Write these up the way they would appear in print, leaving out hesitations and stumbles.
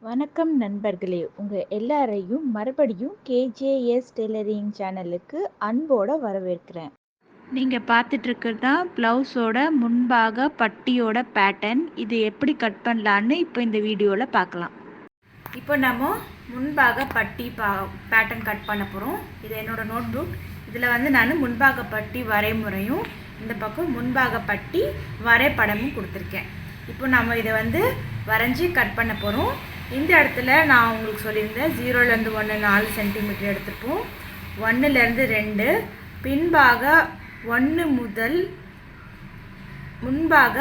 வணக்கம் நண்பர்களே, உங்கள் எல்லாரையும் மறுபடியும் கேஜேஎஸ் டெய்லரிங் சேனலுக்கு அன்போடு வரவேற்கிறேன். நீங்கள் பார்த்துட்ருக்கிறது தான் ப்ளவுஸோட முன்பாக பட்டியோட பேட்டர்ன். இது எப்படி கட் பண்ணலான்னு இப்போ இந்த வீடியோவில் பார்க்கலாம். இப்போ நம்ம முன்பாக பட்டி பேட்டர்ன் கட் பண்ண போகிறோம். இது என்னோடய நோட் புக். இதில் நான் முன்பாக பட்டி வரைமுறையும் இந்த பக்கம் முன்பாக பட்டி வரைபடமும் கொடுத்துருக்கேன். இப்போ நம்ம இதை வரைஞ்சி கட் பண்ண போகிறோம். இந்த இடத்துல நான் உங்களுக்கு சொல்லியிருந்தேன் 0லேருந்து 1 4 சென்டிமீட்டர் எடுத்துப்போம். 1லேருந்து 2 பின்பாக 1 முதல் முன்பாக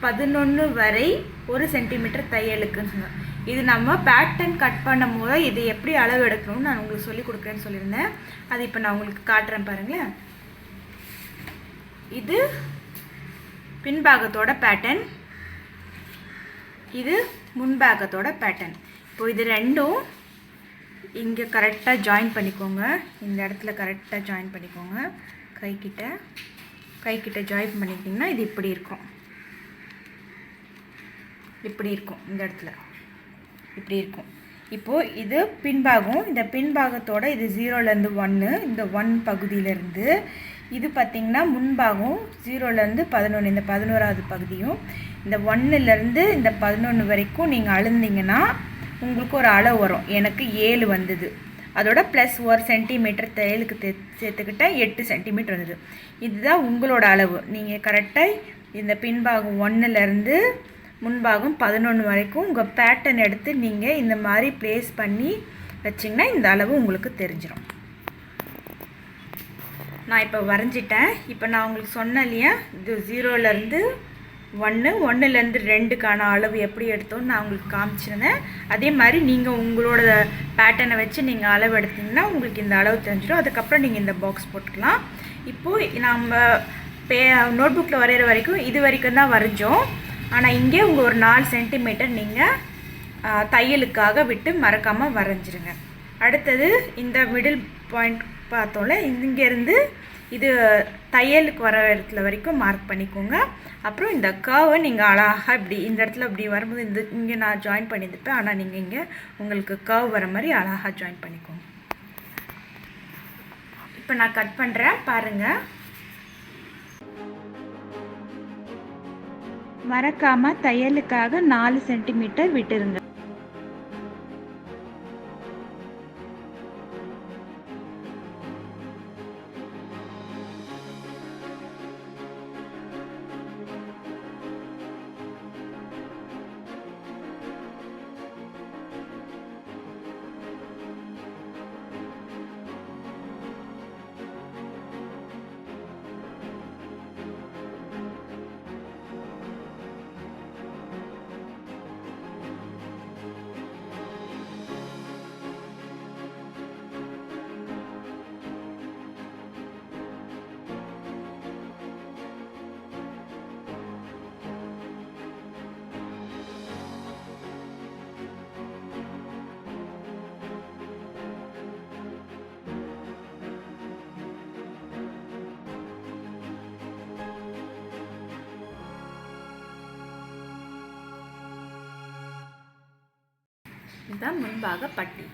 11 வரை 1 சென்டிமீட்டர் தையலுக்குன்னு சொன்னேன். இது நம்ம பேட்டர்ன் கட் பண்ணும் போது இது எப்படி அளவு எடுக்கணும்னு நான் உங்களுக்கு சொல்லி கொடுக்குறேன்னு சொல்லியிருந்தேன். அது இப்போ நான் உங்களுக்கு காட்டுறேன் பாருங்களேன். இது பின்பாகத்தோட பேட்டர்ன், இது முன்பாகத்தோட பேட்டர்ன். இப்போ இது ரெண்டும் இங்கே கரெக்டாக ஜாயின் பண்ணிக்கோங்க. இந்த இடத்துல கரெக்டாக ஜாயின் பண்ணிக்கோங்க. கைக்கிட்ட ஜாயின் பண்ணிக்கிட்டிங்கன்னா இது இப்படி இருக்கும். இந்த இடத்துல இப்படி இருக்கும். இப்போது இது பின்பாகம். இந்த பின்பாகத்தோட இது 0லேருந்து 1, இந்த 1 பகுதியிலேருந்து இது பார்த்திங்கன்னா முன்பாகம் 0லேருந்து 11, இந்த 11வது பகுதியும் இந்த 1லேருந்து இந்த 11 வரைக்கும் நீங்கள் அளந்தீங்கன்னா உங்களுக்கு ஒரு அளவு வரும். எனக்கு 7 வந்தது. அதோட ப்ளஸ் 1 சென்டிமீட்டர் தையலுக்கு சேர்த்துக்கிட்டால் 8 சென்டிமீட்டர் வந்தது. இதுதான் உங்களோட அளவு. நீங்கள் கரெக்டாக இந்த பின்பாகம் 1லேருந்து முன்பாகம் 11 வரைக்கும் உங்கள் பேட்டர்ன் எடுத்து நீங்கள் இந்த மாதிரி ப்ளேஸ் பண்ணி வச்சிங்கன்னா இந்த அளவு உங்களுக்கு தெரிஞ்சிடும். நான் இப்போ வரைஞ்சிட்டேன். இப்போ நான் உங்களுக்கு சொன்னேன் இல்லையா, இது 0லேருந்து 1, 1லேருந்து 2க்கான அளவு எப்படி எடுத்தோன்னு நான் உங்களுக்கு காமிச்சிருந்தேன். அதே மாதிரி நீங்கள் உங்களோட பேட்டர்னை வச்சு நீங்கள் அளவு எடுத்திங்கன்னா உங்களுக்கு இந்த அளவு தெரிஞ்சிடும். அதுக்கப்புறம் நீங்கள் இந்த பாக்ஸ் போட்டுக்கலாம். இப்போது நம்ம நோட் புக்கில் வரைகிற வரைக்கும் இது வரைக்கும் தான் வரைஞ்சோம். ஆனால் இங்கே உங்கள் ஒரு 4 சென்டிமீட்டர் நீங்கள் தையலுக்காக விட்டு மறக்காமல் வரைஞ்சிருங்க. அடுத்தது இந்த மிடில் பாயிண்ட் பார்த்தோம்ல, இங்கேருந்து இது தையலுக்கு வர இடத்துல வரைக்கும் மார்க் பண்ணிக்கோங்க. அப்புறம் இந்த கர்வை நீங்கள் அழகாக இப்படி இந்த இடத்துல இப்படி வரும்போது இங்கே நான் ஜாயின் பண்ணியிருப்பேன். ஆனால் நீங்கள் இங்கே உங்களுக்கு கர்வ் வர மாதிரி அழகாக ஜாயின் பண்ணிக்கோங்க. இப்போ நான் கட் பண்ணுறேன் பாருங்கள். மறக்காமல் தையலுக்காக 4 சென்டிமீட்டர் விட்டுருங்க. இதுதான் முன்பாக பட்டி.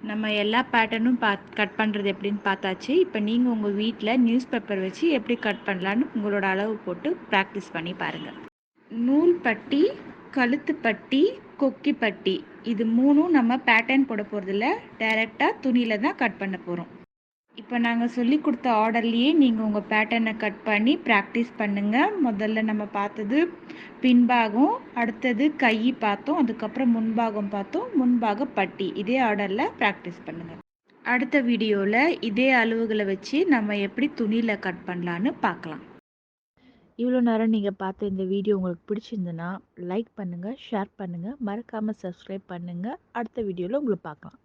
நம்ம எல்லா பேட்டர்னும் கட் பண்ணுறது எப்படின்னு பார்த்தாச்சு. இப்போ நீங்கள் உங்கள் வீட்டில் நியூஸ் பேப்பர் வச்சு எப்படி கட் பண்ணலான்னு உங்களோட அளவு போட்டு ப்ராக்டிஸ் பண்ணி பாருங்கள். நூல் பட்டி, கழுத்து பட்டி, கொக்கி பட்டி, இது 3ம் நம்ம பேட்டர்ன் போட போகிறதில்ல, டைரெக்டாக துணியில் தான் கட் பண்ண போகிறோம். இப்போ நாங்கள் சொல்லி கொடுத்த ஆர்டர்லேயே நீங்கள் உங்கள் பேட்டர்னை கட் பண்ணி ப்ராக்டிஸ் பண்ணுங்கள். முதல்ல நம்ம பார்த்தது பின்பாகம், அடுத்தது கை பார்த்தோம், அதுக்கப்புறம் முன்பாகம் பார்த்தோம், முன்பாக பட்டி. இதே ஆர்டரில் ப்ராக்டிஸ் பண்ணுங்கள். அடுத்த வீடியோவில் இதே அளவுகளை வச்சு நம்ம எப்படி துணியில் கட் பண்ணலான்னு பார்க்கலாம். இவ்வளோ நேரம் நீங்கள் பார்த்த இந்த வீடியோ உங்களுக்கு பிடிச்சிருந்துன்னா லைக் பண்ணுங்கள், ஷேர் பண்ணுங்கள், மறக்காமல் சப்ஸ்கிரைப் பண்ணுங்கள். அடுத்த வீடியோவில் உங்களை பார்க்கலாம்.